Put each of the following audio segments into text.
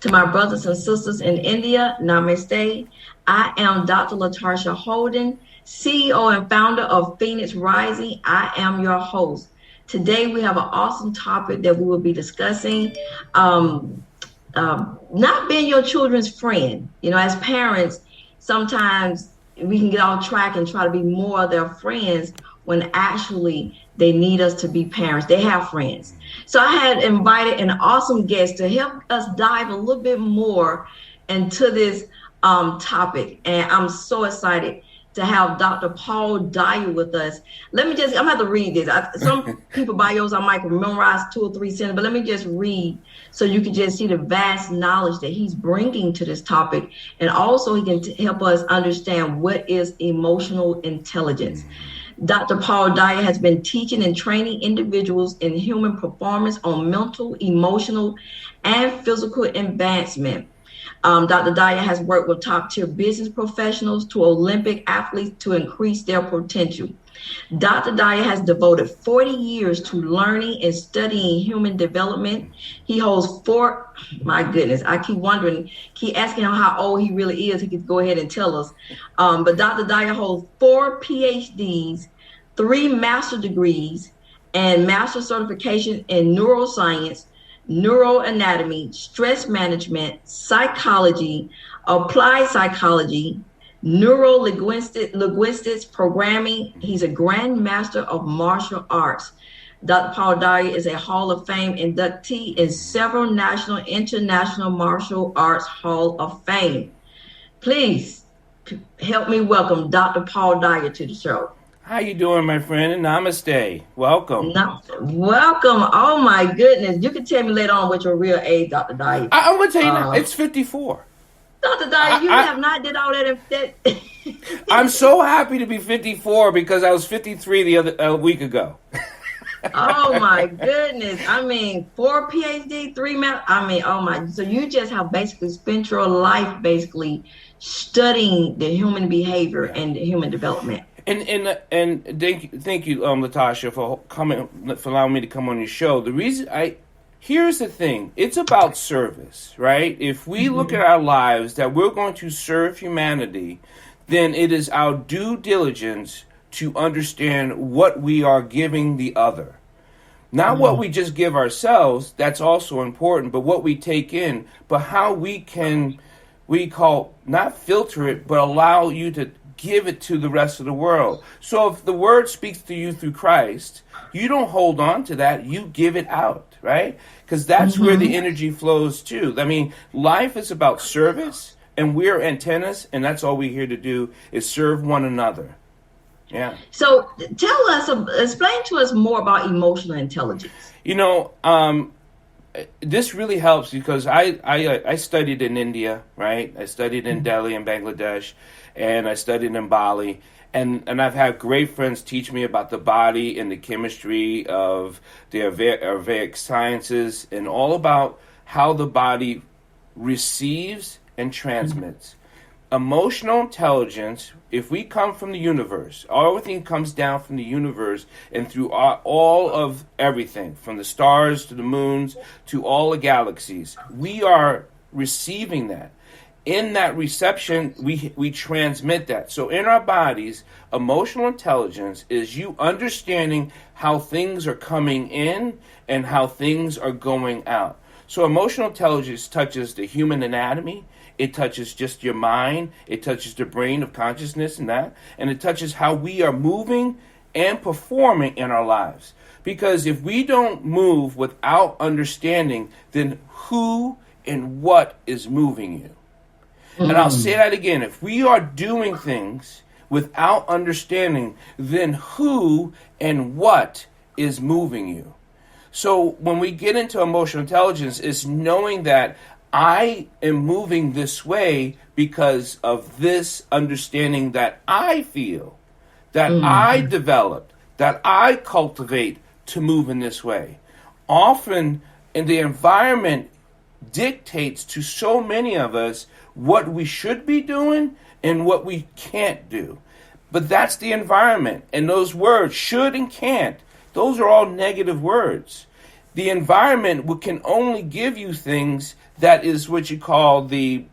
To my brothers and sisters in India, namaste. I am Dr. Latarsha Holden, CEO and founder of Phoenix Rising. I am your host. Today we have an awesome topic that we will be discussing. Not being your children's friend. You know, as parents, sometimes we can get off track and try to be more of their friends when actually they need us to be parents. They have friends. So I had invited an awesome guest to help us dive a little bit more into this topic. And I'm so excited to have Dr. Paul Dyer with us. I'm going to have to read this. Some people bios I might memorize 2 or 3 sentences, but let me just read so you can just see the vast knowledge that he's bringing to this topic. And also he can help us understand what is emotional intelligence. Dr. Paul Dyer has been teaching and training individuals in human performance on mental, emotional, and physical advancement. Dr. Dyer has worked with top-tier business professionals to Olympic athletes to increase their potential. Dr. Dyer has devoted 40 years to learning and studying human development. He holds 4, my goodness, I keep wondering, keep asking him how old he really is. He could go ahead and tell us. But Dr. Dyer holds 4 PhDs, 3 master degrees, and master certification in neuroscience, neuroanatomy, stress management, psychology, applied psychology, neuro-linguistics programming. He's a grand master of martial arts. Dr. Paul Dyer is a Hall of Fame inductee in several national and international martial arts Hall of Fame. Please help me welcome Dr. Paul Dyer to the show. How you doing, my friend? And namaste. Welcome. Welcome. Oh, my goodness. You can tell me later on what your real age, Dr. Dyer. I'm going to tell you now. It's 54. Dr. Dyer, you have not did all that. I'm so happy to be 54 because I was 53 a week ago. Oh, my goodness. I mean, 4 PhD, 3 math. I mean, oh, my. So you just have basically spent your life basically studying the human behavior and the human development. And thank you, Latarsha, for allowing me to come on your show. Here's the thing: it's about service, right? If we look at our lives that we're going to serve humanity, then it is our due diligence to understand what we are giving the other. Not what we just give ourselves, that's also important, but what we take in, but how we call, not filter it, but allow you to give it to the rest of the world. So if the word speaks to you through Christ, you don't hold on to that, you give it out, right? Because that's where the energy flows too. I mean, life is about service, and we're antennas, and that's all we're here to do is serve one another. Yeah. So explain to us more about emotional intelligence. You know, this really helps because I studied in India, right? I studied in Delhi and Bangladesh, and I studied in Bali. And I've had great friends teach me about the body and the chemistry of the Ayurvedic sciences and all about how the body receives and transmits. Emotional intelligence, if we come from the universe, everything comes down from the universe and through all of everything, from the stars to the moons to all the galaxies, we are receiving that. In that reception, we transmit that. So in our bodies, emotional intelligence is you understanding how things are coming in and how things are going out. So emotional intelligence touches the human anatomy. It touches just your mind. It touches the brain of consciousness and that. And it touches how we are moving and performing in our lives. Because if we don't move without understanding, then who and what is moving you? And I'll say that again. If we are doing things without understanding, then who and what is moving you? So when we get into emotional intelligence, it's knowing that I am moving this way because of this understanding that I feel, that I developed, that I cultivate to move in this way. Often in the environment dictates to so many of us what we should be doing and what we can't do. But that's the environment. And those words, should and can't, those are all negative words. The environment can only give you things that is what you call the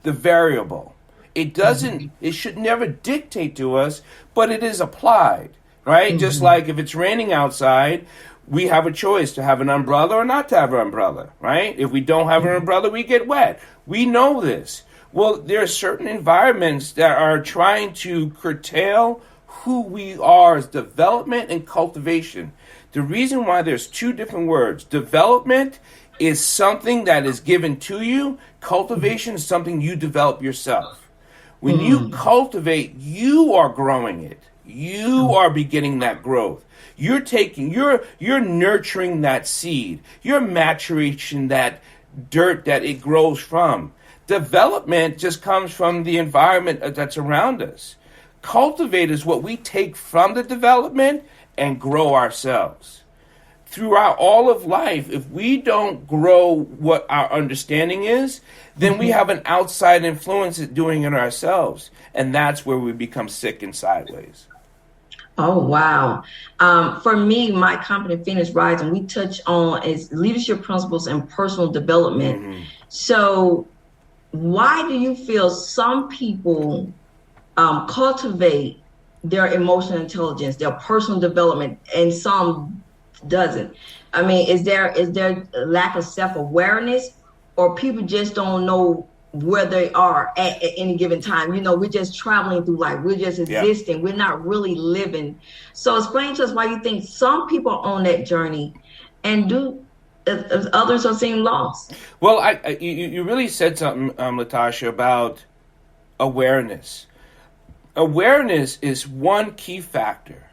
variable. It doesn't, it should never dictate to us, but it is applied, right? Just like if it's raining outside, we have a choice to have an umbrella or not to have an umbrella, right? If we don't have an umbrella, we get wet. We know this. Well, there are certain environments that are trying to curtail who we are as development and cultivation. The reason why there's two different words, development is something that is given to you. Cultivation is something you develop yourself. When you cultivate, you are growing it. You are beginning that growth. You're nurturing that seed. You're maturation that dirt that it grows from. Development just comes from the environment that's around us. Cultivate is what we take from the development and grow ourselves. Throughout all of life, if we don't grow what our understanding is, then we have an outside influence at doing it ourselves. And that's where we become sick and sideways. Oh, wow. For me, my company, Phoenix Rising, we touch on is leadership principles and personal development. So why do you feel some people cultivate their emotional intelligence, their personal development, and some doesn't? I mean, is there a lack of self-awareness, or people just don't know where they are at any given time? You know, we're just traveling through life. We're just existing. Yeah. We're not really living. So explain to us why you think some people are on that journey and others are seem lost. Well, you really said something, Latarsha, about awareness. Awareness is one key factor,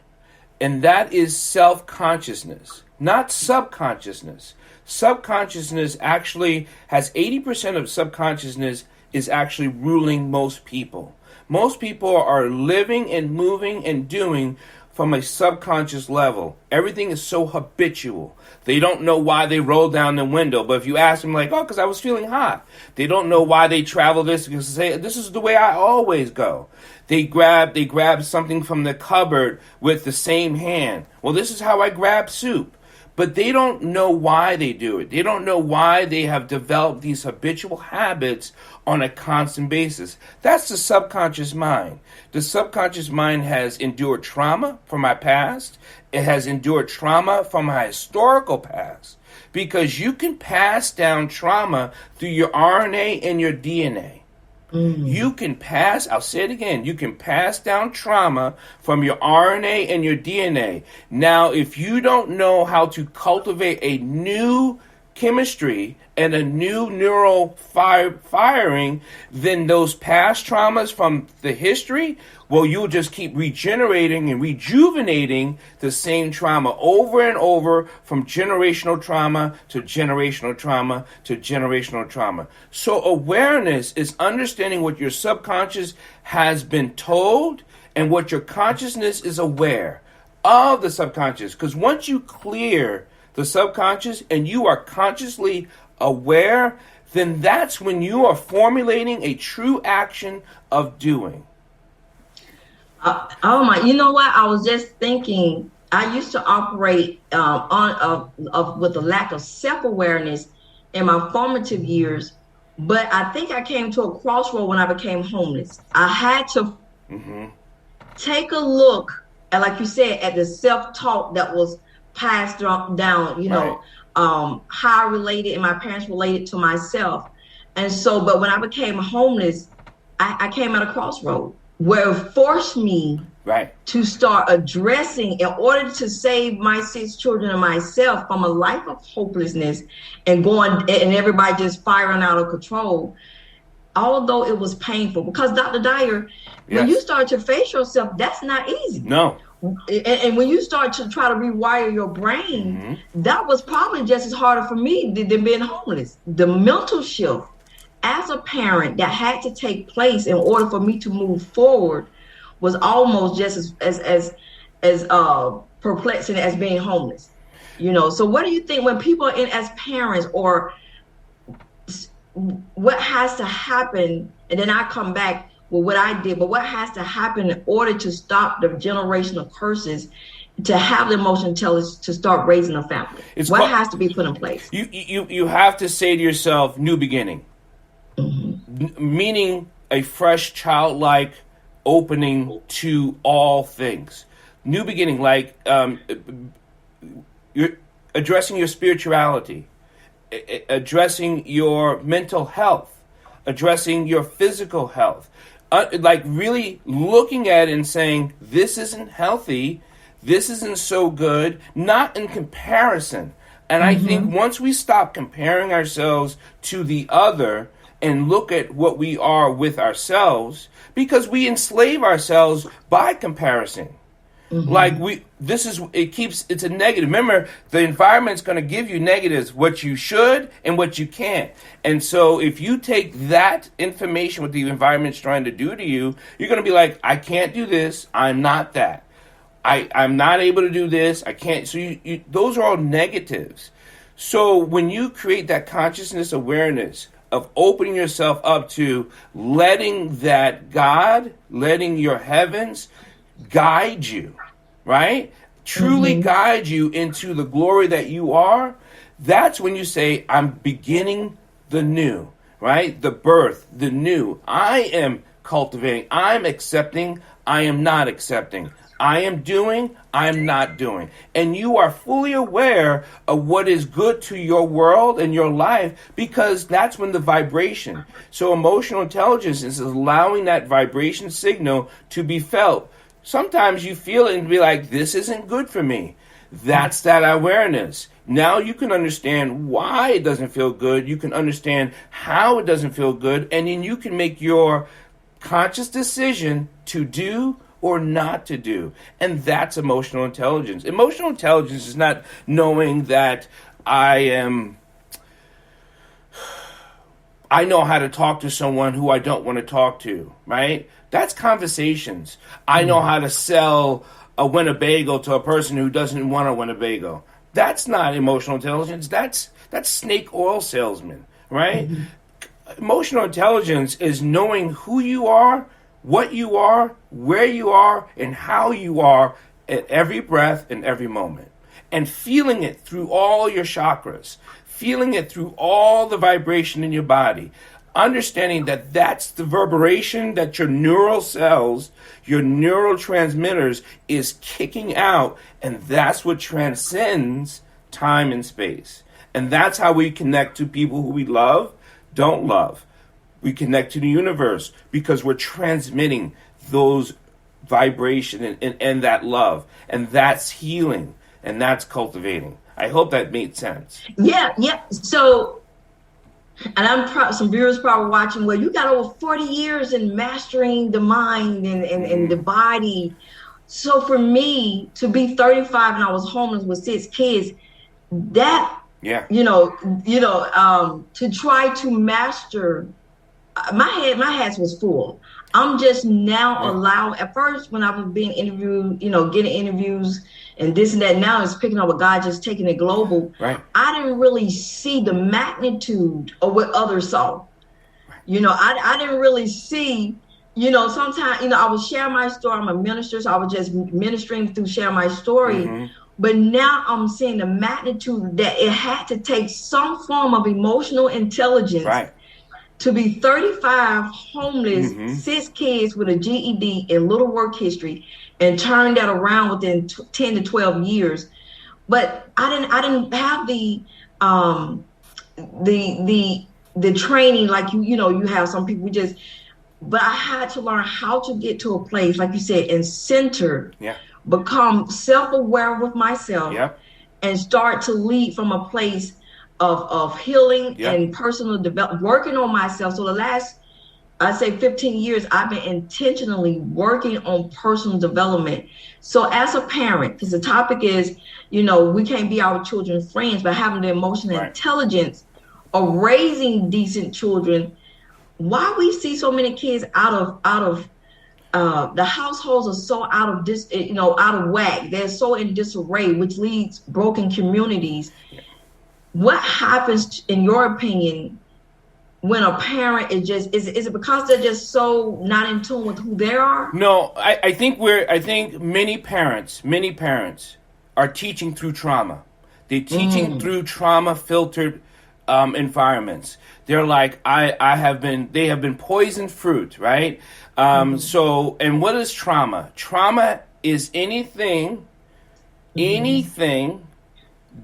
and that is self-consciousness, not subconsciousness. Subconsciousness actually has 80% of subconsciousness is actually ruling most people. Most people are living and moving and doing from a subconscious level. Everything is so habitual. They don't know why they rolled down the window. But if you ask them, like, oh, because I was feeling hot. They don't know why they travel this, because they say, this is the way I always go. They grab something from the cupboard with the same hand. Well, this is how I grab soup. But they don't know why they do it. They don't know why they have developed these habitual habits on a constant basis. That's the subconscious mind. The subconscious mind has endured trauma from my past. It has endured trauma from my historical past. Because you can pass down trauma through your RNA and your DNA. You can I'll say it again, you can pass down trauma from your RNA and your DNA. Now, if you don't know how to cultivate a new chemistry and a new neural firing, then those past traumas from the history, well, you'll just keep regenerating and rejuvenating the same trauma over and over, from generational trauma to generational trauma to generational trauma. So awareness is understanding what your subconscious has been told and what your consciousness is aware of the subconscious. Because once you clear the subconscious and you are consciously aware, then that's when you are formulating a true action of doing. Oh my! You know what? I was just thinking. I used to operate with a lack of self-awareness in my formative years, but I think I came to a crossroad when I became homeless. I had to take a look at, like you said, at the self-talk that was passed down. You know, how I related and my parents related to myself, and so. But when I became homeless, I came at a crossroad where it forced me to start addressing, in order to save my 6 children and myself from a life of hopelessness and going and everybody just firing out of control. Although it was painful, because Dr. Dyer, when you start to face yourself, that's not easy. No. And when you start to try to rewire your brain, that was probably just as harder for me than being homeless. The mental shift as a parent that had to take place in order for me to move forward was almost just as perplexing as being homeless. You know, so what do you think when people are in as parents, or what has to happen? And then I come back with what I did, but what has to happen in order to stop the generational curses to have the emotional intelligence to start raising a family? It's What called, has to be put in place? you have to say to yourself, new beginning. Meaning a fresh childlike opening to all things. New beginning, like you're addressing your spirituality, addressing your mental health, addressing your physical health, like really looking at it and saying, this isn't healthy, this isn't so good, not in comparison. And I think once we stop comparing ourselves to the other and look at what we are with ourselves, because we enslave ourselves by comparison. Like it's a negative. Remember, the environment's going to give you negatives, what you should and what you can't. And so if you take that information, what the environment's trying to do to you, you're going to be like, I can't do this. I'm not that. I'm not able to do this. I can't. So those are all negatives. So when you create that consciousness awareness of opening yourself up to letting that God, letting your heavens guide you, right? Truly guide you into the glory that you are. That's when you say, I'm beginning the new, right? The birth, the new. I am cultivating. I'm accepting. I am not accepting. I am doing, I am not doing. And you are fully aware of what is good to your world and your life, because that's when the vibration. So emotional intelligence is allowing that vibration signal to be felt. Sometimes you feel it and be like, this isn't good for me. That's that awareness. Now you can understand why it doesn't feel good. You can understand how it doesn't feel good. And then you can make your conscious decision to do or not to do. And that's emotional intelligence. Emotional intelligence is not knowing that I know how to talk to someone who I don't want to talk to, right? That's conversations. I know how to sell a Winnebago to a person who doesn't want a Winnebago. That's not emotional intelligence. That's snake oil salesman, right? Emotional intelligence is knowing who you are, what you are, where you are, and how you are at every breath and every moment. And feeling it through all your chakras, feeling it through all the vibration in your body, understanding that that's the reverberation that your neural cells, your neurotransmitters is kicking out, and that's what transcends time and space. And that's how we connect to people who we love, don't love. We connect to the universe because we're transmitting those vibration and that love. And that's healing. And that's cultivating. I hope that made sense. Yeah. So, and some viewers probably watching, well, you got over 40 years in mastering the mind and the body. So for me to be 35 and I was homeless with 6 kids, that, to try to master, my head was full. I'm just now allowed. At first, when I was being interviewed, getting interviews and this and that, now it's picking up with God, just taking it global. Right. I didn't really see the magnitude of what others saw. Right. I didn't really see, sometimes, I was sharing my story. I'm a minister, so I was just ministering through sharing my story. But now I'm seeing the magnitude that it had to take some form of emotional intelligence. Right. To be 35, homeless, 6 kids with a GED and little work history, and turn that around within 10 to 12 years. But I didn't have the training like you have. Some people but I had to learn how to get to a place, like you said, and center, become self-aware with myself, and start to lead from a place of healing and personal development, working on myself. So the last, I'd say 15 years, I've been intentionally working on personal development. So as a parent, because the topic is, we can't be our children's friends, but having the emotional intelligence of raising decent children. Why we see so many kids out of the households are so out of whack. They're so in disarray, which leads broken communities. What happens, in your opinion, when a parent is it because they're just so not in tune with who they are? No, I think many parents are teaching through trauma. They're teaching Mm, through trauma filtered environments. They're like, they have been poisoned fruit, right? mm-hmm, So, and what is trauma? Trauma is mm-hmm, anything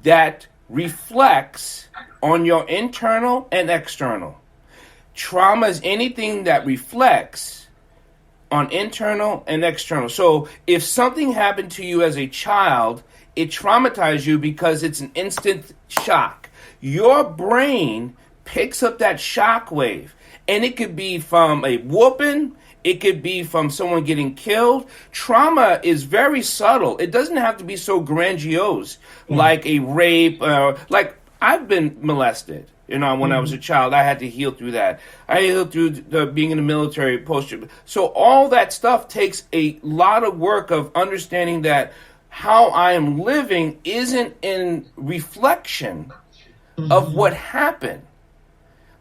that reflects on your internal and external. Trauma is anything that reflects on internal and external. So if something happened to you as a child, it traumatized you because it's an instant shock. Your brain picks up that shock wave, and it could be from a whooping, it could be from someone getting killed. Trauma is very subtle. It doesn't have to be so grandiose, yeah, like a rape. Like I've been molested. You know, when I was a mm-hmm, child, I had to heal through that. I healed through being in the military, post. So all that stuff takes a lot of work of understanding that how I am living isn't in reflection of mm-hmm, what happened.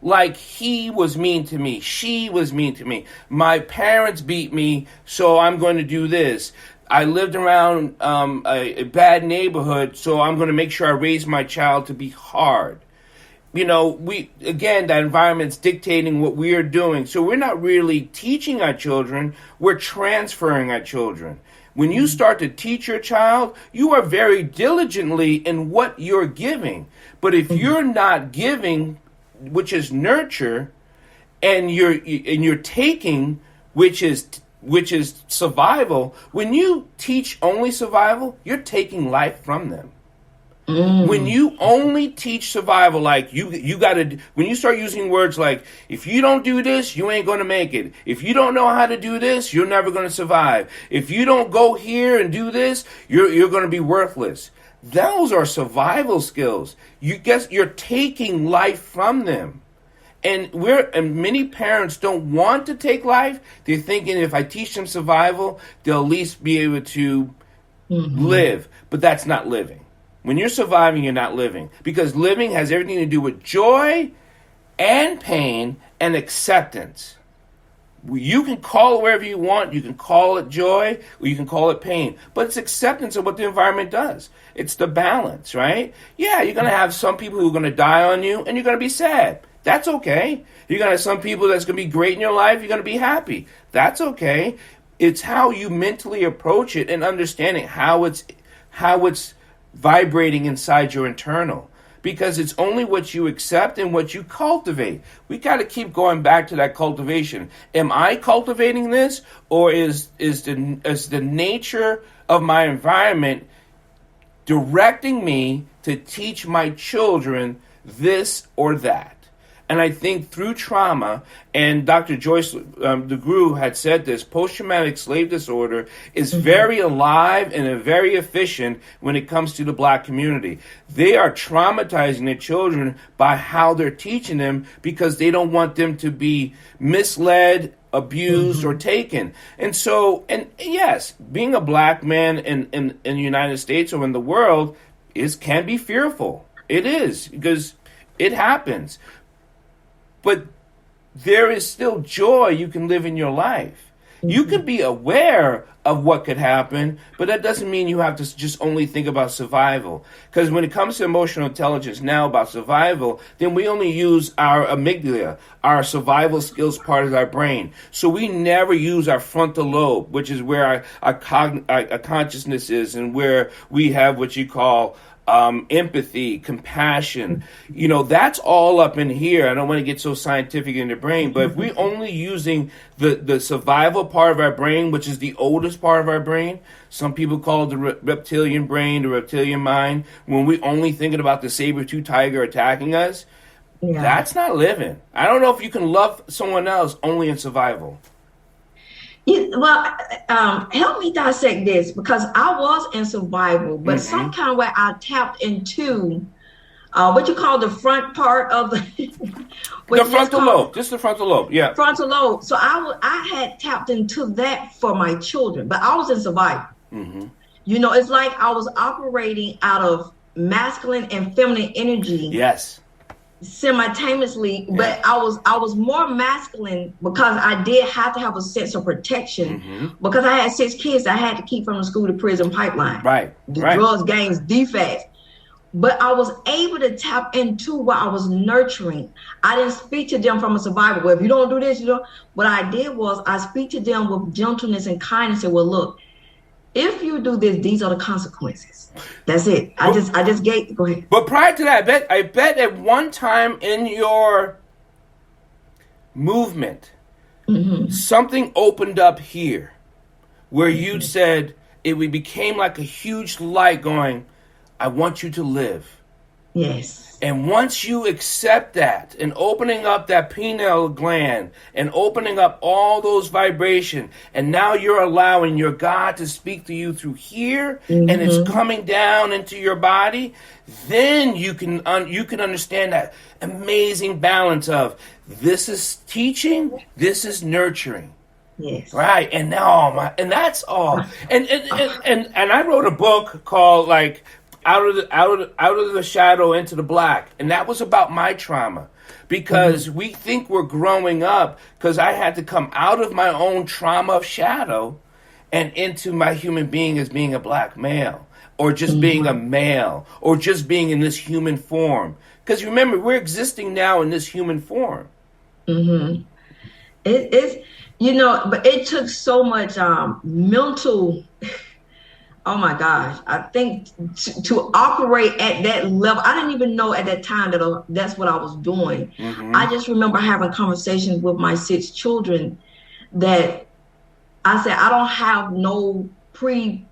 Like he was mean to me, she was mean to me, my parents beat me, so I'm going to do this. I lived around a bad neighborhood, so I'm going to make sure I raise my child to be hard. You know, that environment's dictating what we are doing. So we're not really teaching our children, we're transferring our children. When you start to teach your child, you are very diligently in what you're giving. But if mm-hmm, you're not giving, which is nurture, and you're taking, which is survival, when you teach only survival, you're taking life from them. When mm, you only teach survival, like you gotta, when you start using words like, if you don't do this, you ain't gonna make it. If you don't know how to do this, you're never gonna survive. If you don't go here and do this, you're gonna be worthless. Those are survival skills. You're taking life from them. And many parents don't want to take life. They're thinking if I teach them survival, they'll at least be able to mm-hmm, live. But that's not living. When you're surviving, you're not living. Because living has everything to do with joy and pain and acceptance. You can call it wherever you want. You can call it joy or you can call it pain. But it's acceptance of what the environment does. It's the balance, right? Yeah, you're going to have some people who are going to die on you and you're going to be sad. That's okay. You're going to have some people that's going to be great in your life. You're going to be happy. That's okay. It's how you mentally approach it and understanding how it's vibrating inside your internal, because it's only what you accept and what you cultivate. We got to keep going back to that cultivation. Am I cultivating this, or is the nature of my environment directing me to teach my children this or that? And I think through trauma, and Dr. Joyce DeGruy had said this, post-traumatic slave disorder is mm-hmm, very alive and very efficient when it comes to the black community. They are traumatizing their children by how they're teaching them because they don't want them to be misled, abused, or mm-hmm. taken. And so, and yes, being a black man in the United States or in the world can be fearful. It is, because it happens. But there is still joy you can live in your life. You Mm-hmm. can be aware of what could happen, but that doesn't mean you have to just only think about survival. Because when it comes to emotional intelligence now about survival, then we only use our amygdala, our survival skills part of our brain. So we never use our frontal lobe, which is where our consciousness is, and where we have what you call empathy, compassion. You know, that's all up in here. I don't want to get so scientific in the brain, but if we're only using the survival part of our brain, which is the oldest part of our brain, some people call it the reptilian brain, the reptilian mind, when we're only thinking about the saber-tooth tiger attacking us, Yeah. that's not living. I don't know if you can love someone else only in survival. Well, help me dissect this because I was in survival, but some Mm-hmm. kind of way I tapped into what you call the front part of the, The what you just frontal call lobe, just the frontal lobe, yeah. frontal lobe. So I had tapped into that for my children, but I was in survival. Mm-hmm. You know, it's like I was operating out of masculine and feminine energy Yes. simultaneously, Yeah. but I was more masculine because I did have to have a sense of protection Mm-hmm. because I had 6 kids I had to keep from the school to prison pipeline, Right. the Right. drugs, gangs, defects. But I was able to tap into what I was nurturing. I didn't speak to them from a survival. Well, if you don't do this, you don't. What I did was I speak to them with gentleness and kindness. And well, look, if you do this, these are the consequences. That's it. I But just I just gave. Go ahead. but prior to that, I bet at one time in your movement, Mm-hmm. something opened up here where you said it became like a huge light going, I want you to live. Yes. And once you accept that and opening up that pineal gland and opening up all those vibrations, and now you're allowing your God to speak to you through here, and it's Mm-hmm. coming down into your body, then you can understand that amazing balance of this is teaching, this is nurturing. Yes. Right, and now and that's all. And I wrote a book called like out of the shadow into the black, and that was about my trauma because we think we're growing up because I had to come out of my own trauma of shadow and into my human being as being a black male or just being a male or just being in this human form. Because remember, we're existing now in this human form. Mm-hmm. It's but it took so much mental. Oh my gosh! I think to operate at that level, I didn't even know at that time that that's what I was doing. Mm-hmm. I just remember having conversations with my 6 children that I said, I don't have no pre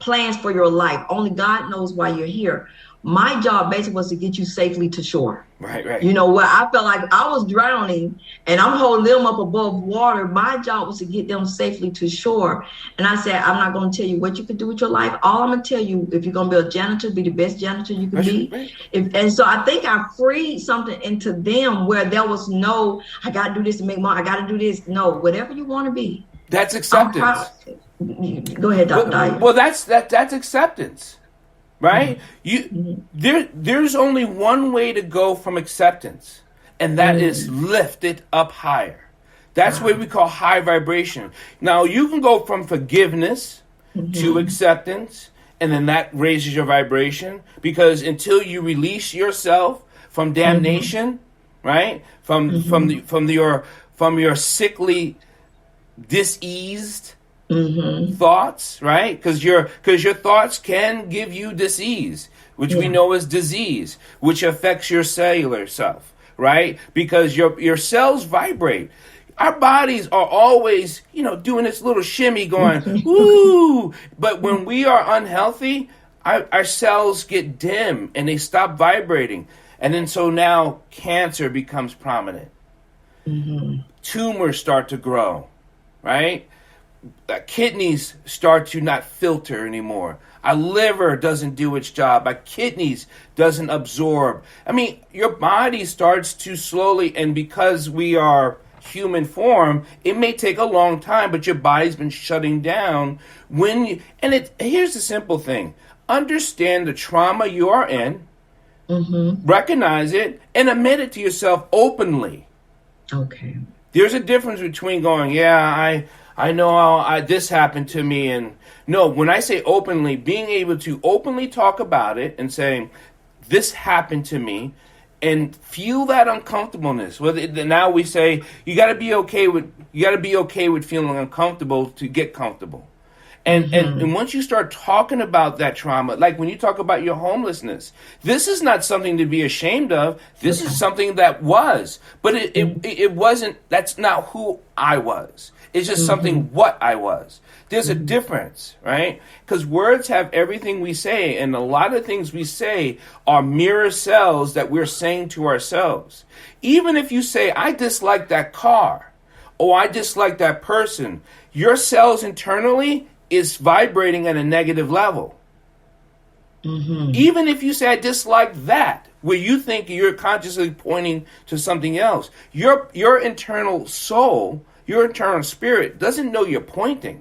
plans for your life. Only God knows why you're here. My job basically was to get you safely to shore. Right, right. Where I felt like I was drowning and I'm holding them up above water. My job was to get them safely to shore. And I said, I'm not going to tell you what you can do with your life. All I'm going to tell you, if you're going to be a janitor, be the best janitor you can That's be. right. And so I think I freed something into them where there was no, I got to do this to make money. I got to do this. No, whatever you want to be. That's I'm acceptance. proud. Go ahead, Dr. Dyer. Well, that's acceptance. Right? There's only one way to go from acceptance, and that is lift it up higher. That's what we call high vibration. Now you can go from forgiveness to acceptance, and then that raises your vibration because until you release yourself from damnation, right? From your sickly, diseased thoughts, right? Because your thoughts can give you disease, which we know is disease, which affects your cellular self, right? Because your cells vibrate. Our bodies are always, doing this little shimmy going, woo! But when we are unhealthy, our cells get dim and they stop vibrating. And then so now cancer becomes prominent. Tumors start to grow, right? Kidneys start to not filter anymore. Our liver doesn't do its job. Our kidneys doesn't absorb. I mean, your body starts to slowly, and because we are human form, it may take a long time, but your body's been shutting down. Here's the simple thing. Understand the trauma you are in, recognize it, and admit it to yourself openly. Okay. There's a difference between going, I know how this happened to me. And no, when I say openly, being able to openly talk about it and saying, this happened to me, and feel that uncomfortableness. Now we say you got to be okay with feeling uncomfortable to get comfortable. And once you start talking about that trauma, like when you talk about your homelessness, this is not something to be ashamed of. This is something that was, but it wasn't. That's not who I was. It's just something what I was. There's a difference, right? Because words have everything we say, and a lot of things we say are mirror cells that we're saying to ourselves. Even if you say, I dislike that car, or I dislike that person, your cells internally is vibrating at a negative level. Even if you say, I dislike that, where you think you're consciously pointing to something else, your internal soul, your internal spirit doesn't know you're pointing.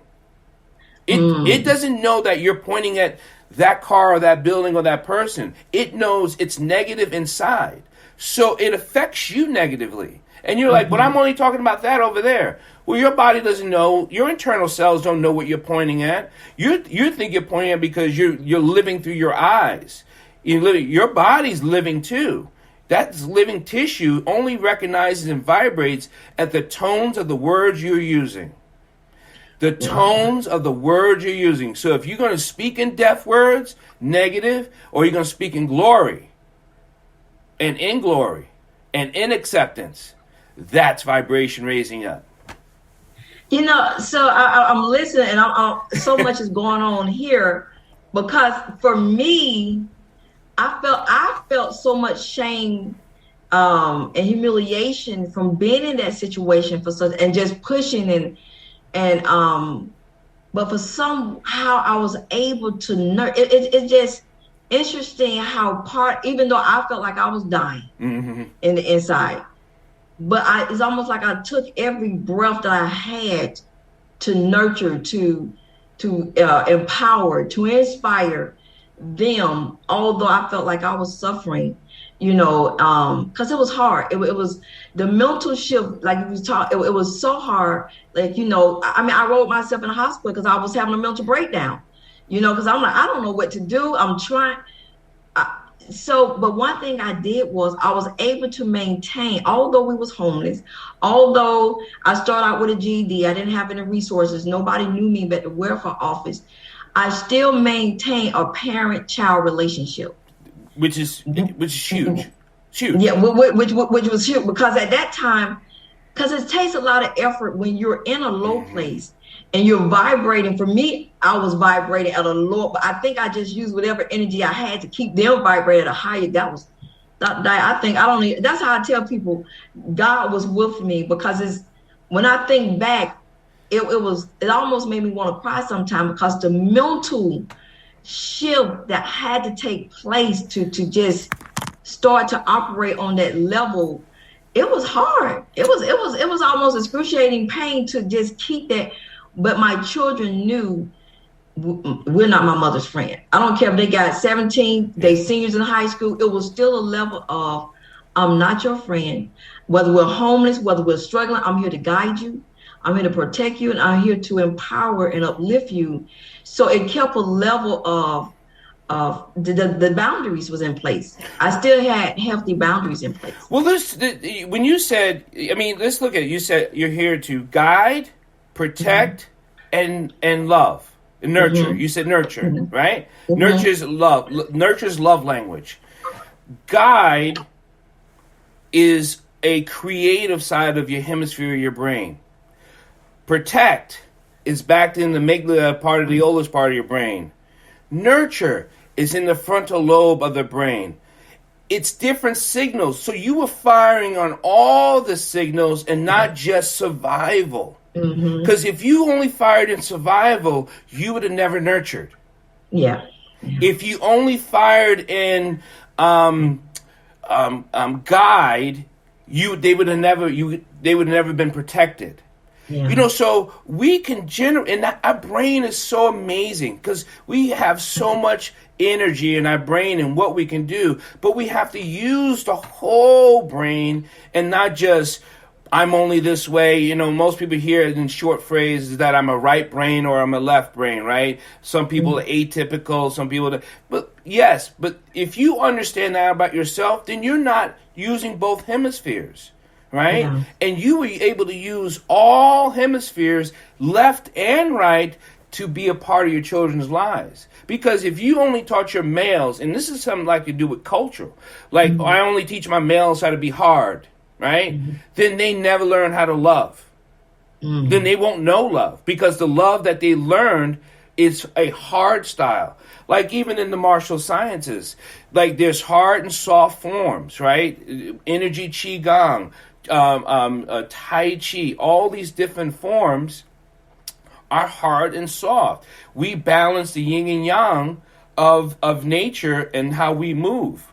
It doesn't know that you're pointing at that car or that building or that person. It knows it's negative inside. So it affects you negatively. And you're like, but Mm-hmm. I'm only talking about that over there. Well, your body doesn't know. Your internal cells don't know what you're pointing at. You think you're pointing at because you're living through your eyes. Your body's living too. That living tissue only recognizes and vibrates at the tones of the words you're using. The Wow. tones of the words you're using. So if you're going to speak in deaf words, negative, or you're going to speak in glory, and in glory, and in acceptance, that's vibration raising up. So I'm listening, and so much is going on here because for me, I felt so much shame and humiliation from being in that situation for such and just pushing and but for somehow I was able to it's just interesting how even though I felt like I was dying Mm-hmm. in the inside, but it's almost like I took every breath that I had to nurture, to empower, to inspire them, although I felt like I was suffering, because it was hard. It was the mental shift, like we talked, it was so hard. Like, I mean, I wrote myself in the hospital because I was having a mental breakdown, because I'm like, I don't know what to do. I'm trying. But one thing I did was I was able to maintain, although we was homeless, although I started out with a GED, I didn't have any resources, nobody knew me but the welfare office. I still maintain a parent-child relationship. Which is huge. It's huge. Yeah, which was huge because at that time, because it takes a lot of effort when you're in a low Mm-hmm. place and you're vibrating. For me, I was vibrating at a low, but I think I just used whatever energy I had to keep them vibrating at a higher. I think I don't even, that's how I tell people God was with me because when I think back, it almost made me want to cry sometimes because the mental shift that had to take place to just start to operate on that level, it was hard. It was almost excruciating pain to just keep that. But my children knew we're not my mother's friend. I don't care if they got 17, Yeah. they seniors in high school. It was still a level of I'm not your friend. Whether we're homeless, whether we're struggling, I'm here to guide you. I'm here to protect you, and I'm here to empower and uplift you. So it kept a level of the boundaries was in place. I still had healthy boundaries in place. Well, when you said, I mean, let's look at it. You said you're here to guide, Mm-hmm. protect, and love, and nurture. Mm-hmm. You said nurture, Mm-hmm. right? Mm-hmm. Nurture's love language. Guide is a creative side of your hemisphere of your brain. Protect is backed in the amygdala part of the oldest part of your brain. Nurture is in the frontal lobe of the brain. It's different signals. So you were firing on all the signals and not just survival. Mm-hmm. Because if you only fired in survival, you would have never nurtured. Yeah. Yeah. If you only fired in guide, they would have never been protected. Yeah. So we can generate, and our brain is so amazing because we have so much energy in our brain and what we can do, but we have to use the whole brain and not just, I'm only this way. Most people hear it in short phrases that I'm a right brain or I'm a left brain, right? Some people are atypical, some people, but yes, but if you understand that about yourself, then you're not using both hemispheres. Right? Yeah. And you were able to use all hemispheres, left and right, to be a part of your children's lives. Because if you only taught your males, and this is something like you do with culture, like Mm-hmm. I only teach my males how to be hard, right? Mm-hmm. Then they never learn how to love. Mm-hmm. Then they won't know love because the love that they learned is a hard style. Like even in the martial sciences, like there's hard and soft forms, right? Energy qigong, Tai Chi, all these different forms are hard and soft. We balance the yin and yang of nature and how we move.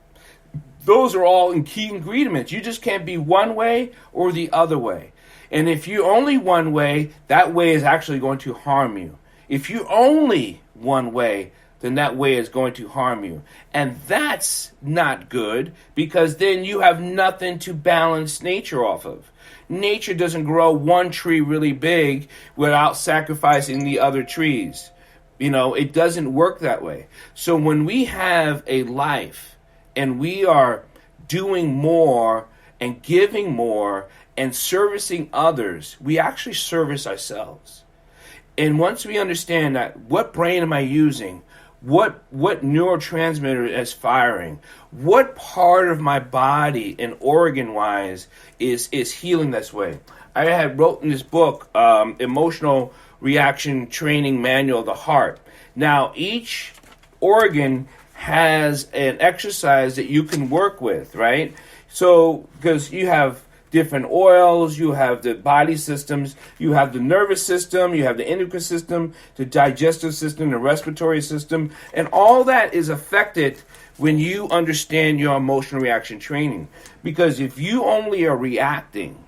Those are all in key ingredients. You just can't be one way or the other way. And if you're only one way, that way is actually going to harm you. If you're only one way, then that way is going to harm you. And that's not good, because then you have nothing to balance nature off of. Nature doesn't grow one tree really big without sacrificing the other trees. It doesn't work that way. So when we have a life and we are doing more and giving more and servicing others, we actually service ourselves. And once we understand that, what brain am I using? What neurotransmitter is firing? What part of my body and organ-wise is healing this way? I had wrote in this book, Emotional Reaction Training Manual of the Heart. Now, each organ has an exercise that you can work with, right? So, because you have different oils, you have the body systems, you have the nervous system, you have the endocrine system, the digestive system, the respiratory system, and all that is affected when you understand your emotional reaction training. Because if you only are reacting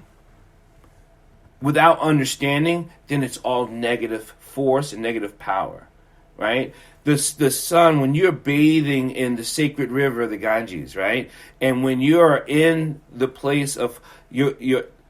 without understanding, then it's all negative force and negative power, right? The sun, when you're bathing in the sacred river of the Ganges, right? And when you're in the place of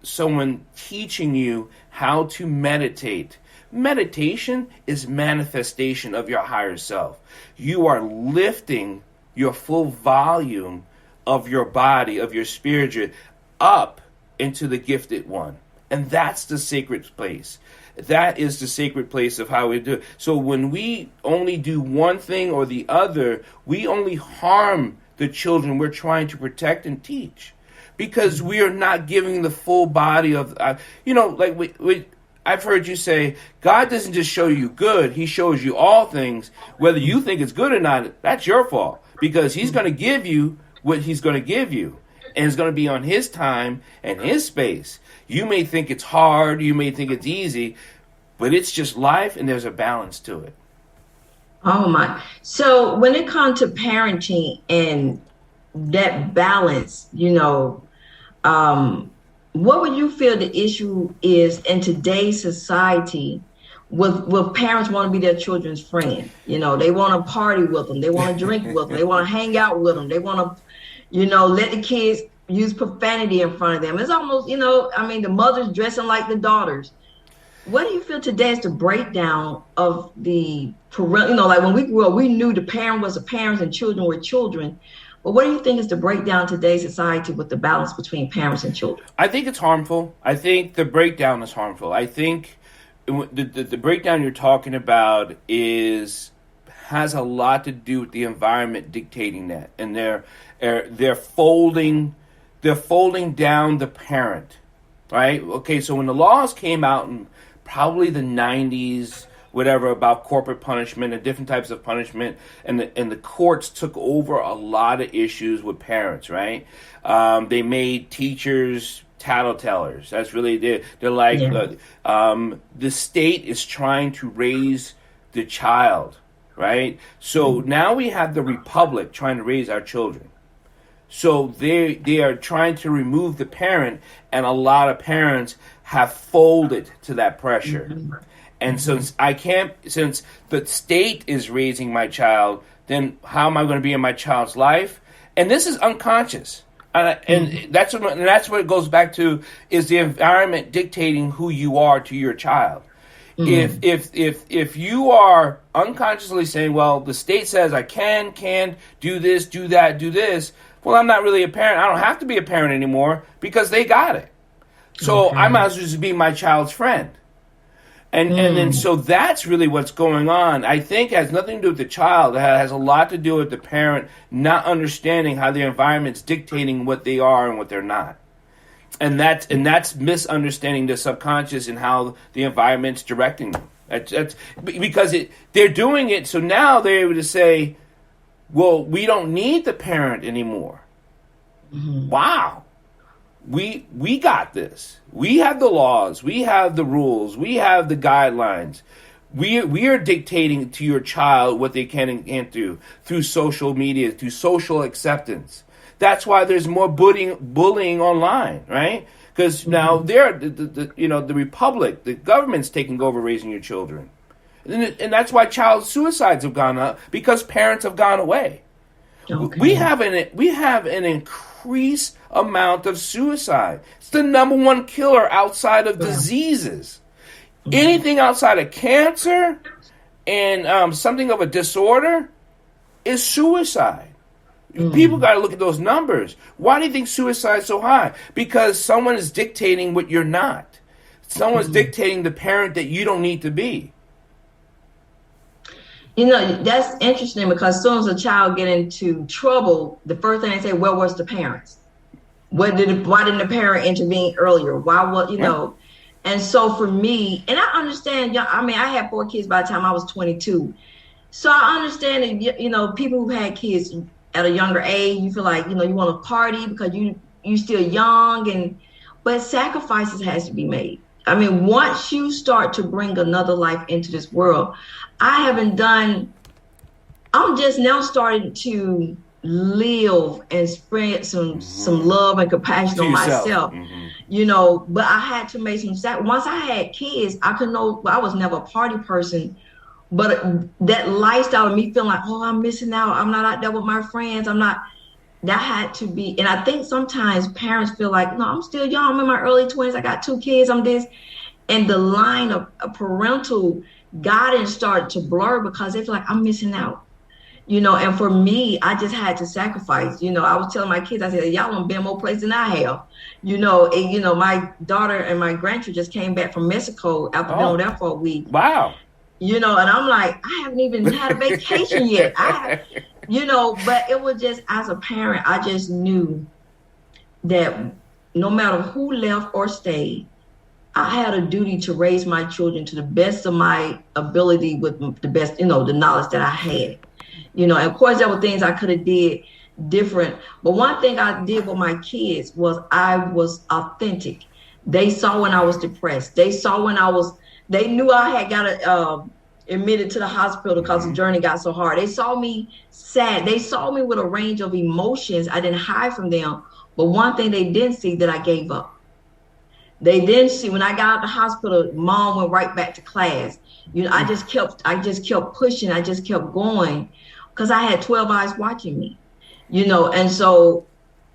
someone teaching you how to meditate. Meditation is manifestation of your higher self. You are lifting your full volume of your body, of your spirit, up into the gifted one. And that's the sacred place. That is the sacred place of how we do it. So when we only do one thing or the other, we only harm the children we're trying to protect and teach. Because we are not giving the full body of, I've heard you say, God doesn't just show you good, he shows you all things. Whether you think it's good or not, that's your fault. Because he's going to give you what he's going to give you. And it's going to be on his time and his space. You may think it's hard, you may think it's easy, but it's just life and there's a balance to it. Oh my. So when it comes to parenting and that balance, what would you feel the issue is in today's society with parents want to be their children's friend? They want to party with them. They want to drink with them. They want to hang out with them. They want to, let the kids use profanity in front of them. It's almost, the mothers dressing like the daughters. What do you feel today is the breakdown of the parental, like when we grew up, we knew the parent was a parent and children were children. But what do you think is the breakdown in today's society with the balance between parents and children? I think it's harmful. I think the breakdown is harmful. I think the breakdown you're talking about has a lot to do with the environment dictating that, and they're folding down the parent, right? Okay, so when the laws came out in probably the 90s, whatever, about corporate punishment and different types of punishment, and the courts took over a lot of issues with parents, right? They made teachers tattletellers. That's really it. They're like, the state is trying to raise the child, right? So now we have the republic trying to raise our children. So they are trying to remove the parent, and a lot of parents have folded to that pressure. Mm-hmm. And since the state is raising my child, then how am I going to be in my child's life? And this is unconscious. And that's what it goes back to, is the environment dictating who you are to your child. Mm-hmm. If you are unconsciously saying, well, the state says I can do this, do that, do this, well, I'm not really a parent. I don't have to be a parent anymore because they got it. So I might as well just be my child's friend. And then so that's really what's going on. I think it has nothing to do with the child. It has a lot to do with the parent not understanding how the environment's dictating what they are and what they're not. And that's misunderstanding the subconscious and how the environment's directing them. That's because they're doing it, so now they're able to say, well, we don't need the parent anymore. Mm-hmm. Wow. We got this. We have the laws. We have the rules. We have the guidelines. We are dictating to your child what they can and can't do through social media, through social acceptance. That's why there's more bullying online, right? Because now the republic, the government's taking over raising your children. And that's why child suicides have gone up, because parents have gone away. Okay. We have an increased amount of suicide. It's the number one killer outside of diseases. Anything outside of cancer and something of a disorder is suicide. People got to look at those numbers. Why do you think suicide is so high? Because someone is dictating what you're not. Someone's dictating the parent that you don't need to be. That's interesting, because as soon as a child get into trouble, the first thing they say, "Where was the parents? Why didn't the parent intervene earlier? Why was And so for me, and I understand, I mean, I had 4 kids by the time I was 22. So I understand that, people who had kids at a younger age, you feel like, you want to party because you still young, but sacrifices has to be made. I mean, once you start to bring another life into this world, I'm just now starting to live and spread some love and compassion on myself, but I had to make some sacrifices. Once I had kids, I was never a party person, but that lifestyle of me feeling like, oh, I'm missing out, I'm not out there with my friends, that had to be. And I think sometimes parents feel like, no, I'm still young, I'm in my early 20s, I got 2 kids, I'm this, and the line of parental guidance started to blur because they feel like I'm missing out. And for me, I just had to sacrifice. I was telling my kids, I said, y'all done been more places than I have. My daughter and my grandchild just came back from Mexico after being over there for a week. Wow. And I'm like, I haven't even had a vacation yet. But it was just, as a parent, I just knew that no matter who left or stayed, I had a duty to raise my children to the best of my ability with the best, the knowledge that I had. And of course, there were things I could have did different. But one thing I did with my kids was I was authentic. They saw when I was depressed. They saw when they knew I had got admitted to the hospital because the journey got so hard. They saw me sad. They saw me with a range of emotions I didn't hide from them. But one thing they didn't see, that I gave up. They didn't see when I got out of the hospital, mom went right back to class. I just kept pushing. I just kept going because I had 12 eyes watching me, and so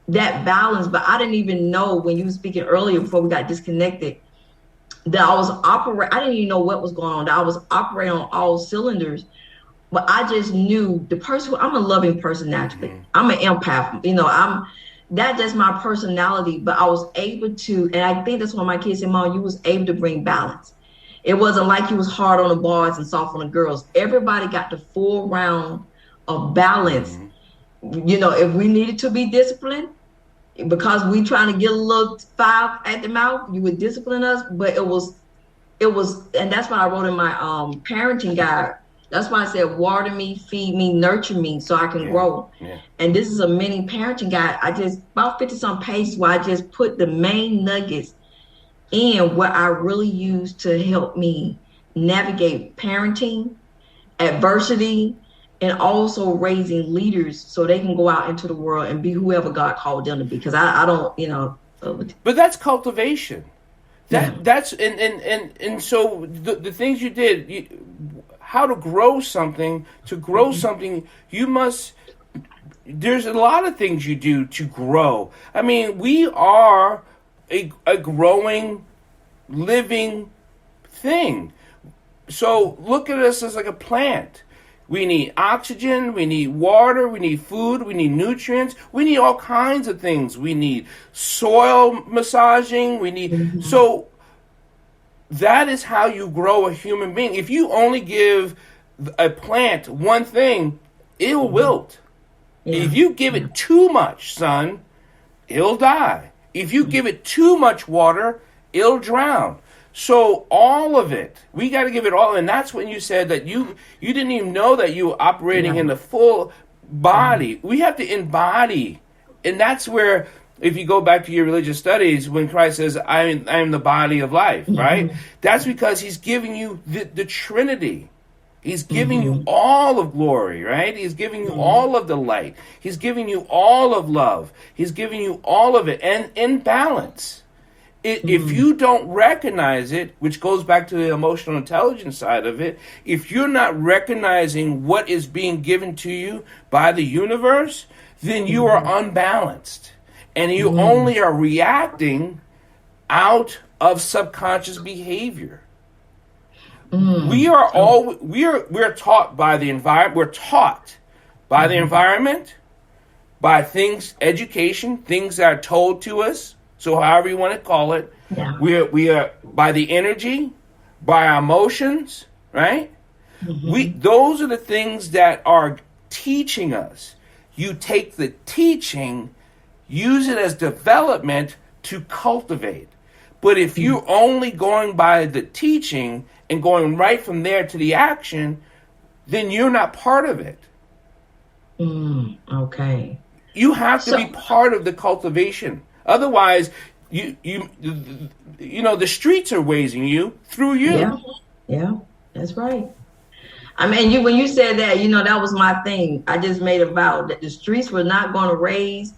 that balance. But I didn't even know, when you were speaking earlier before we got disconnected, that I didn't even know what was going on. That I was operating on all cylinders. But I just knew I'm a loving person naturally. I'm an empath. That's just my personality. But I was able to, and I think that's why my kids said, Mom, you was able to bring balance. It wasn't like you was hard on the boys and soft on the girls. Everybody got the full round of balance. If we needed to be disciplined, because we trying to get a little 5 at the mouth, you would discipline us. But it was, and that's what I wrote in my parenting guide. That's why I said, water me, feed me, nurture me, so I can grow. Yeah. And this is a mini parenting guide. About 50 some pages where I just put the main nuggets in what I really use to help me navigate parenting, adversity, and also raising leaders so they can go out into the world and be whoever God called them to be. Because I don't, But that's cultivation. That's and so the things you did, how to grow something. To grow something, you must. There's a lot of things you do to grow. I mean, we are a growing, living thing. So look at us as like a plant. We need oxygen, we need water, we need food, we need nutrients, we need all kinds of things. We need soil massaging, we need... So that is how you grow a human being. If you only give a plant one thing, it'll wilt. Yeah. If you give it too much sun, it'll die. If you give it too much water, it'll drown. So all of it, we got to give it all. And that's when you said that you didn't even know that you were operating in the full body. We have to embody. And that's where, if you go back to your religious studies, when Christ says, I am the body of life, right? That's because he's giving you the Trinity. He's giving you all of glory, right? He's giving you all of the light. He's giving you all of love. He's giving you all of it, and in balance. If you don't recognize it, which goes back to the emotional intelligence side of it, if you're not recognizing what is being given to you by the universe, then you are unbalanced. And you only are reacting out of subconscious behavior. We're taught by the environment. We're taught by the environment, by things, education, things that are told to us. So however you want to call it, we are by the energy, by our emotions, right? Those are the things that are teaching us. You take the teaching, use it as development to cultivate. But if you're only going by the teaching and going right from there to the action, then you're not part of it. Okay. You have to be part of the cultivation. Otherwise, you know, the streets are raising you through you. Yeah, that's right. I mean, when you said that, that was my thing. I just made a vow that the streets were not going to raise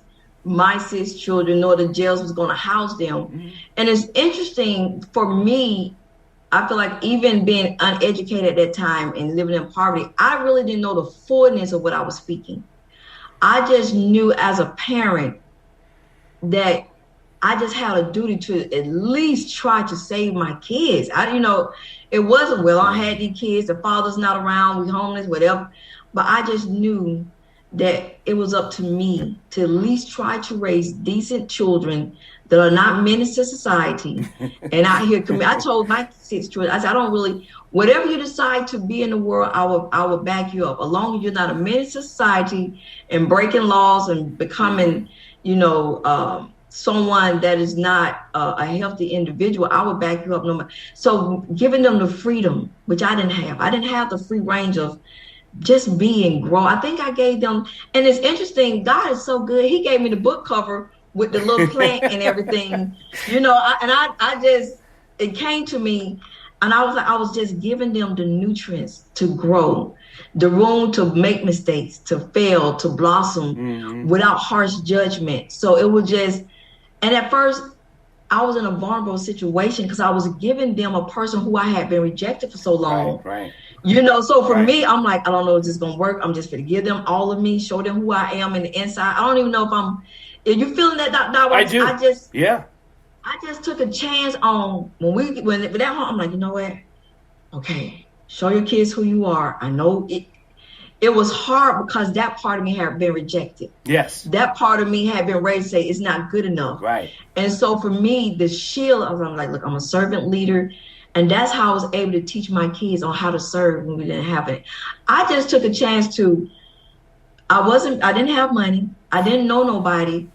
my 6 children, nor the jails was going to house them. And it's interesting for me. I feel like even being uneducated at that time and living in poverty, I really didn't know the fullness of what I was speaking. I just knew as a parent that I just had a duty to at least try to save my kids. It wasn't, well, I had these kids, the father's not around, we homeless, whatever. But I just knew that it was up to me to at least try to raise decent children that are not menace to society. And out here, I told my 6 children, I said, I don't really, whatever you decide to be in the world, I will back you up. As long as you're not a menace to society and breaking laws and becoming, someone that is not a healthy individual, I would back you up no matter. So giving them the freedom, which I didn't have. I didn't have the free range of just be and grow. I think I gave them, and it's interesting, God is so good. He gave me the book cover with the little plant and everything, I just, it came to me, and I was just giving them the nutrients to grow, the room to make mistakes, to fail, to blossom without harsh judgment. So it was just, and at first I was in a vulnerable situation because I was giving them a person who I had been rejected for so long. Right. So for me, I'm like, I don't know if this is going to work. I'm just going to give them all of me, show them who I am in the inside. I don't even know if you feeling that, Dr. I do. I just took a chance on when that home, I'm like, you know what? Okay, show your kids who you are. I know it was hard because that part of me had been rejected. Yes. That part of me had been raised to say it's not good enough. Right. And so for me, the shield, I'm like, look, I'm a servant leader. And that's how I was able to teach my kids on how to serve when we didn't have it. I just took a chance I didn't have money. I didn't know nobody.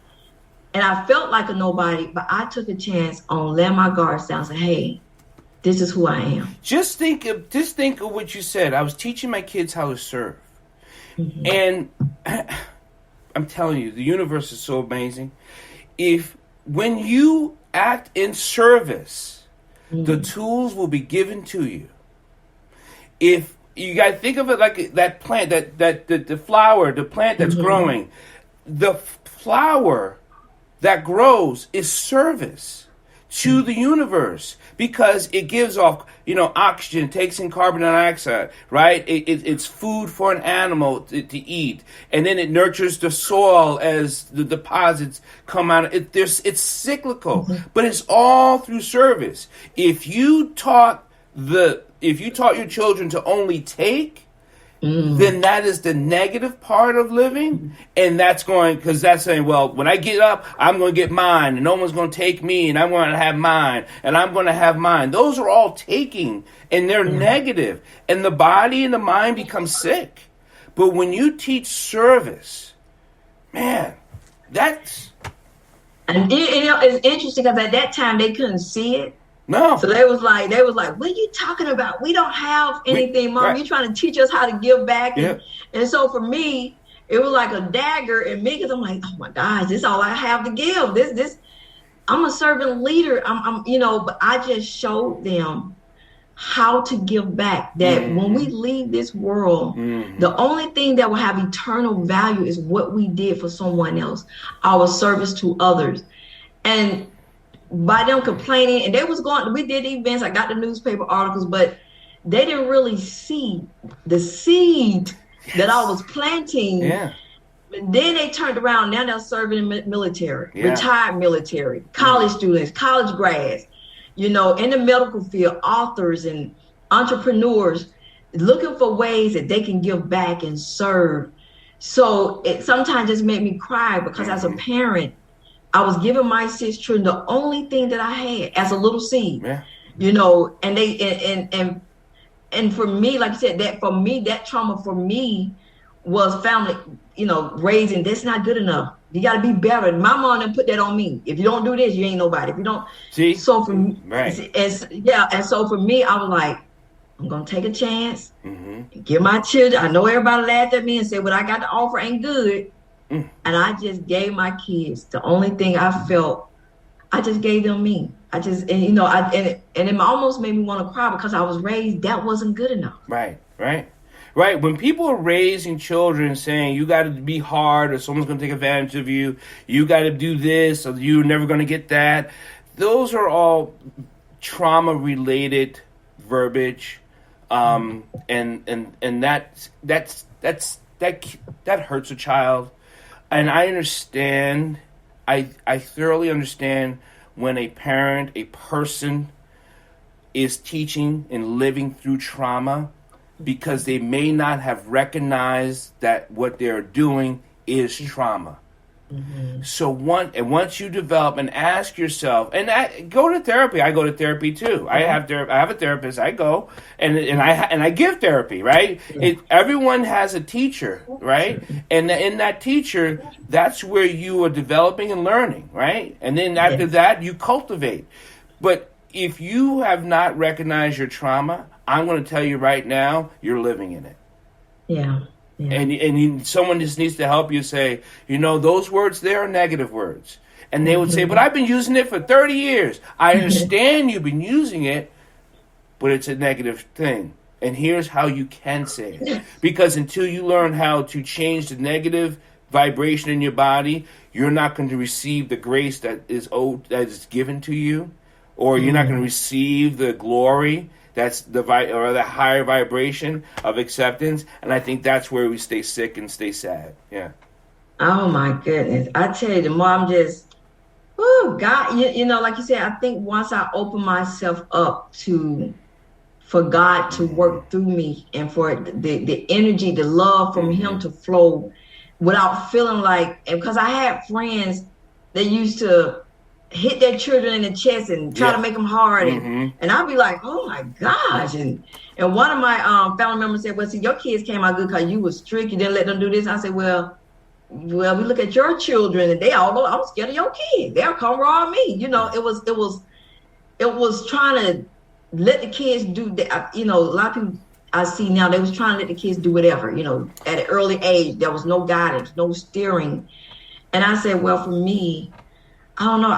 And I felt like a nobody, but I took a chance on letting my guards down and say, hey, this is who I am. Just think of what you said. I was teaching my kids how to serve. And I'm telling you, the universe is so amazing. When you act in service, the tools will be given to you. If you got to think of it like that plant, the flower, the plant that's growing, the flower that grows is service to the universe because it gives off, oxygen, takes in carbon dioxide, right? It's food for an animal to eat, and then it nurtures the soil as the deposits come out. It's cyclical, but it's all through service. If you taught your children to only take, then that is the negative part of living. And that's saying, well, when I get up, I'm going to get mine and no one's going to take me and I'm going to have mine and I'm going to have mine. Those are all taking and they're negative, and the body and the mind become sick. But when you teach service, man, that's... And it's interesting because at that time they couldn't see it. No. So they was like, what are you talking about? We don't have anything, Mom. Right. You're trying to teach us how to give back. And so for me, it was like a dagger in me because I'm like, oh my gosh, this is all I have to give. This, I'm a servant leader. But I just showed them how to give back. That when we leave this world, the only thing that will have eternal value is what we did for someone else, our service to others. And by them complaining, and they was going. We did events. I got the newspaper articles, but they didn't really see the seed that I was Yes. planting. Yeah. Then they turned around. Now they're serving in military, Yeah. retired military, Mm. college students, college grads, in the medical field, authors and entrepreneurs looking for ways that they can give back and serve. So it sometimes just made me cry because as a Mm-hmm. parent, I was giving my 6 children the only thing that I had as a little seed, Yeah. and they and for me, like you said, that for me, that trauma for me was family, raising. That's not good enough. You got to be better. My mom didn't put that on me. If you don't do this, you ain't nobody. If you don't, See? so for me, Right. and so for me, I was like, I'm gonna take a chance, Mm-hmm. give my children. I know everybody laughed at me and said what I got to offer ain't good, Mm. and I just gave my kids the only thing I felt. I just gave them me. I just, and it almost made me want to cry because I was raised that wasn't good enough. Right. Right. Right. When people are raising children saying you got to be hard or someone's going to take advantage of you, you got to do this or you're never going to get that, those are all trauma related verbiage. And that hurts a child. And I understand, I thoroughly understand when a parent, a person is teaching and living through trauma because they may not have recognized that what they're doing is trauma. Mm-hmm. So once you develop and ask yourself, and go to therapy. I go to therapy too. I have a therapist. I go and I give therapy. Right. Everyone has a teacher. Right. And in that teacher, that's where you are developing and learning. Right. And then after that, you cultivate. But if you have not recognized your trauma, I'm going to tell you right now, you're living in it. Yeah. Yeah. And someone just needs to help you say, those words there are negative words. And they would say, but I've been using it for 30 years. I understand you've been using it, but it's a negative thing. And here's how you can say it. Because until you learn how to change the negative vibration in your body, you're not going to receive the grace that is given to you, or you're not going to receive the glory. That's the higher vibration of acceptance, and I think that's where we stay sick and stay sad. Yeah. Oh my goodness! I tell you, the more I'm just, God, like you said, I think once I open myself up for God to work through me and for the energy, the love from Him to flow, without feeling like, because I had friends that used to hit their children in the chest and try to make them hard, and I'd be like, oh my gosh, and one of my family members said, well, see, your kids came out good because you was strict, you didn't let them do this. I said, well, we look at your children and they all go, I'm scared of your kids, they'll come raw me. It was trying to let the kids do that. A lot of people I see now, they was trying to let the kids do whatever, at an early age. There was no guidance, no steering. And I said, well, for me, I don't know.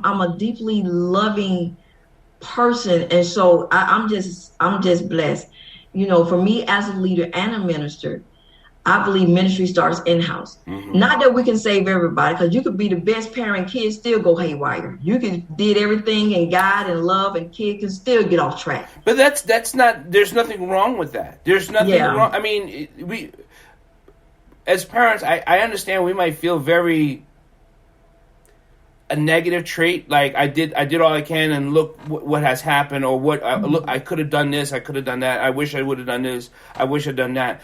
I'm a deeply loving person, and so I'm just blessed. For me as a leader and a minister, I believe ministry starts in house. Not that we can save everybody, because you could be the best parent, kids still go haywire. You could did everything and guide and love, and kids can still get off track. But that's not. There's nothing wrong with that. There's nothing wrong. I mean, we as parents, I understand we might feel very a negative trait, like I did all I can, and look what has happened, or what I could have done this, I could have done that. I wish I would have done this. I wish I'd done that.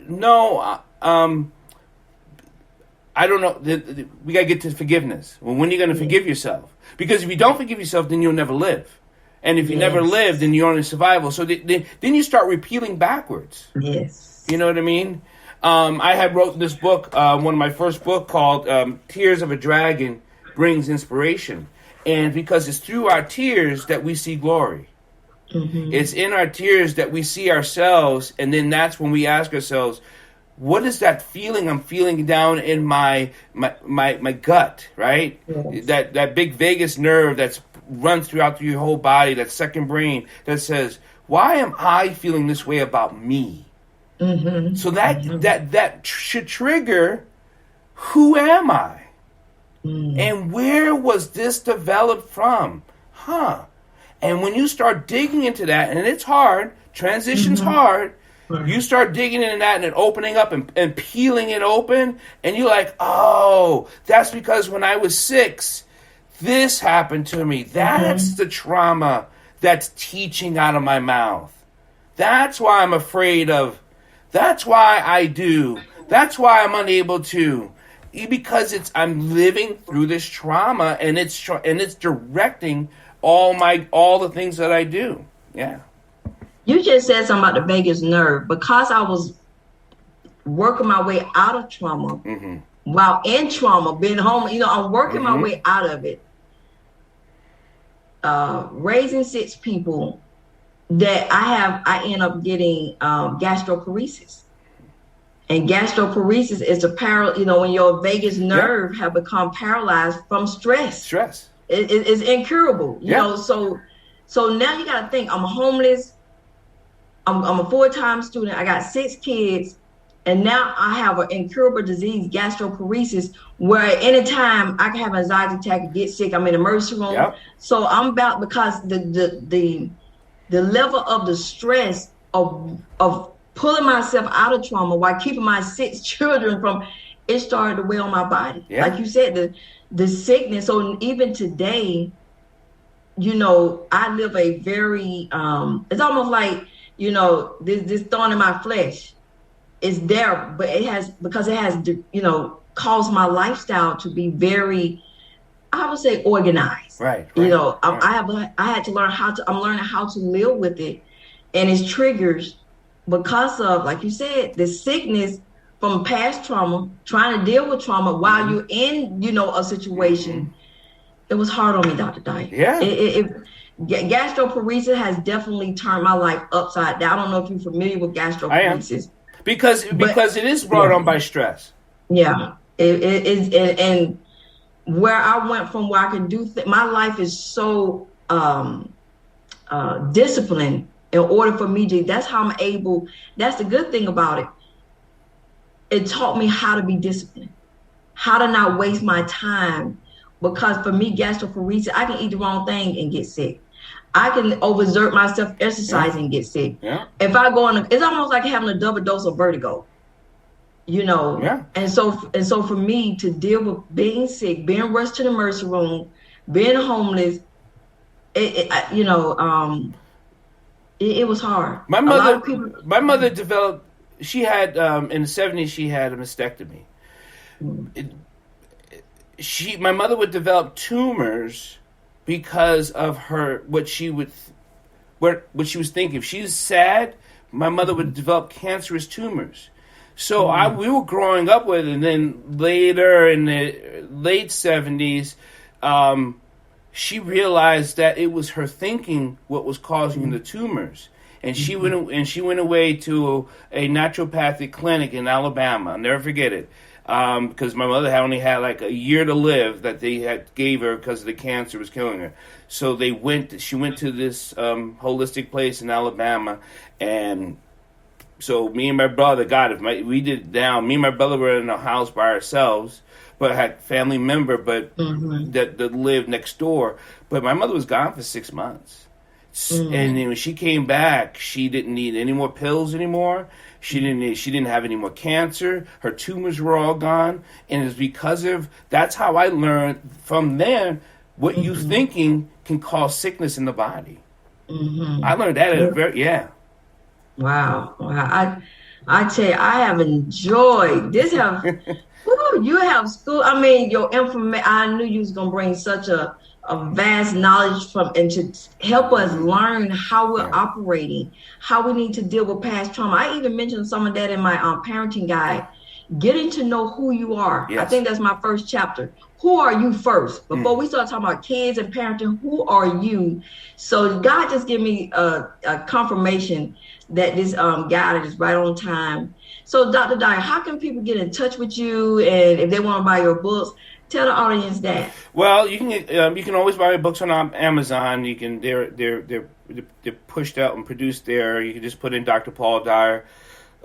No, I don't know. We gotta get to forgiveness. Well, when are you gonna forgive yourself? Because if you don't forgive yourself, then you'll never live. And if you never live, then you're on survival. So then you start repealing backwards. Yes. You know what I mean? I had wrote this book, one of my first book, called Tears of a Dragon Brings Inspiration. And because it's through our tears that we see glory. It's in our tears that we see ourselves, and then that's when we ask ourselves, what is that feeling I'm feeling down in my gut, right? Yes. That big vagus nerve that's runs through your whole body, that second brain that says, why am I feeling this way about me? So that should trigger, who am I? And where was this developed from? Huh. And when you start digging into that, and it's hard, transition's hard, you start digging into that and it opening up and peeling it open, and you're like, oh, that's because when I was 6, this happened to me. That's the trauma that's teaching out of my mouth. That's why I'm afraid of. That's why I do. That's why I'm unable to. Because I'm living through this trauma, and it's directing all the things that I do. Yeah. You just said something about the vagus nerve. Because I was working my way out of trauma, while in trauma, being home, I'm working my way out of it. Raising 6 people that I end up getting gastroparesis. And gastroparesis is when your vagus nerve have become paralyzed from stress. It's incurable. You know, so now you got to think, I'm homeless. I'm a full-time student. I got 6 kids. And now I have an incurable disease, gastroparesis, where at any time I can have an anxiety attack and get sick. I'm in the emergency room. Yep. So I'm about, because the level of the stress of pulling myself out of trauma while keeping my 6 children from, it started to weigh on my body. Yeah. Like you said, the sickness. So even today, I live a very, it's almost like, this thorn in my flesh. It's there, but it has caused my lifestyle to be very, I would say, organized. Right. I had to learn I'm learning how to live with it, and it's triggers because of, like you said, the sickness from past trauma, trying to deal with trauma while you're in, a situation. It was hard on me, Dr. Dyer. Yeah. Gastroparesis has definitely turned my life upside down. I don't know if you're familiar with gastroparesis. Because it is brought on by stress. Yeah, it is, and where I went from, where I can do my life is so disciplined in order for me to. That's how I'm able. That's the good thing about it. It taught me how to be disciplined, how to not waste my time. Because for me, gastroparesis, I can eat the wrong thing and get sick. I can overexert myself, exercise, and get sick. Yeah. If I go it's almost like having a double dose of vertigo. Yeah. And so for me to deal with being sick, being rushed to the emergency room, being homeless, it was hard. My mother developed. She had in the 70s. She had a mastectomy. My mother would develop tumors because of what she was thinking. If she was sad, my mother would develop cancerous tumors. So we were growing up with it, and then later in the late 70s, she realized that it was her thinking what was causing the tumors. And she went away to a naturopathic clinic in Alabama. I'll never forget it. Because my mother only had like a year to live that they gave her because the cancer was killing her. So she went to this holistic place in Alabama, and so me and my brother got it. We did it down. Me and my brother were in a house by ourselves, but had a family member that lived next door. But my mother was gone for 6 months. And then when she came back, she didn't need any more pills anymore. She didn't have any more cancer. Her tumors were all gone, and it's because of that's how I learned from there what you thinking can cause sickness in the body. I learned that at a very Wow. I tell you, I have enjoyed this. You have school. I mean, your information. I knew you was gonna bring such a vast knowledge and to help us learn how we're operating, how we need to deal with past trauma. I even mentioned some of that in my parenting guide, getting to know who you are. Yes. I think that's my first chapter. Who are you first? Before we start talking about kids and parenting, who are you? So God just gave me a confirmation that this guide is right on time. So Dr. Dyer, how can people get in touch with you, and if they want to buy your books? Tell the audience that. Well, you can always buy my books on Amazon. You can they're pushed out and produced there. You can just put in Dr. Paul Dyer,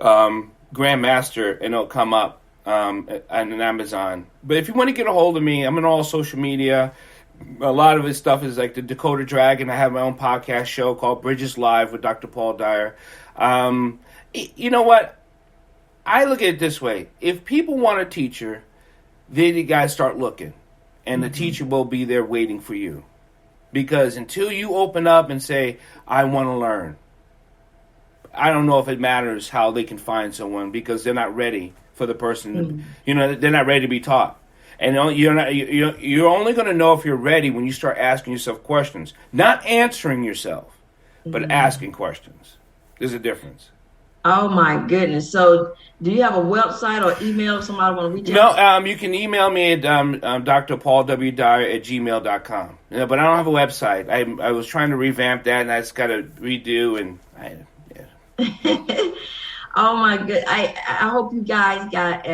Grandmaster, and it'll come up. on Amazon. But if you want to get a hold of me, I'm on all social media. A lot of his stuff is like the Dakota Dragon. I have my own podcast show called Bridges Live with Dr. Paul Dyer. You know what? I look at it this way. If people want a teacher, then you got to start looking. And the teacher will be there waiting for you. Because until you open up and say, I want to learn, I don't know if it matters how they can find someone, because they're not ready for the person. They're not ready to be taught. And you're only going to know if you're ready when you start asking yourself questions. Not answering yourself, but asking questions. There's a difference. Oh my goodness! So, do you have a website or email if somebody want to reach out? No, you can email me at drpaulwdyer@gmail.com. But I don't have a website. I was trying to revamp that, and I just got to redo. And Oh my good! I hope you guys got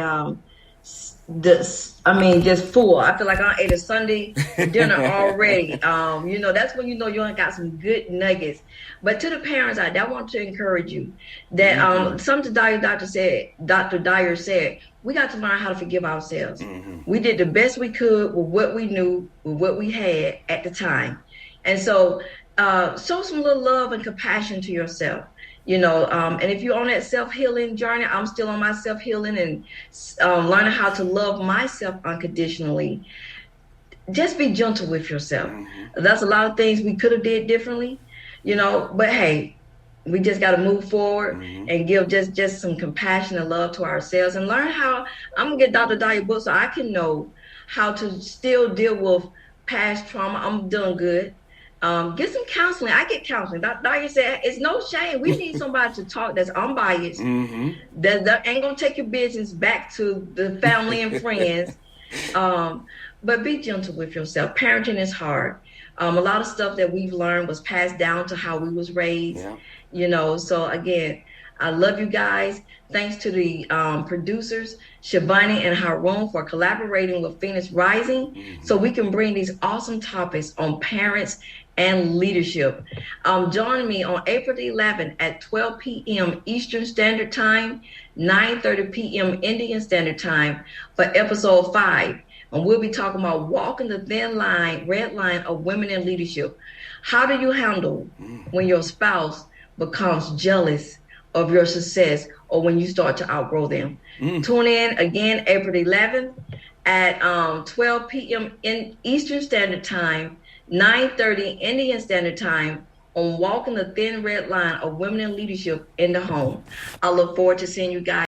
just full. I feel like I ate a Sunday dinner already. That's when you ain't got some good nuggets. But to the parents out there, I want to encourage you that something Dr. Dyer said, we got to learn how to forgive ourselves. We did the best we could with what we knew, with what we had at the time. And so show some little love and compassion to yourself. And if you're on that self-healing journey, I'm still on my self-healing and learning how to love myself unconditionally. Just be gentle with yourself. That's a lot of things we could have did differently, but hey, we just got to move forward and give just some compassion and love to ourselves, and learn how. I'm going to get Dr. Dyer book so I can know how to still deal with past trauma. I'm doing good. Get some counseling. I get counseling. Dyer said it's no shame. We need somebody to talk that's unbiased, that ain't gonna take your business back to the family and friends. But be gentle with yourself. Parenting is hard. A lot of stuff that we've learned was passed down to how we was raised. So again, I love you guys. Thanks to the producers, Shivani and Harun, for collaborating with Phoenix Rising so we can bring these awesome topics on parents and leadership. Join me on April the 11th at 12 p.m. Eastern Standard Time, 9:30 p.m. Indian Standard Time for episode 5. And we'll be talking about walking the red line of women in leadership. How do you handle when your spouse becomes jealous of your success or when you start to outgrow them? Tune in again April 11th at 12 p.m. in Eastern Standard Time, 9:30 Indian Standard Time on Walking the Thin Red Line of Women in Leadership in the Home. I look forward to seeing you guys.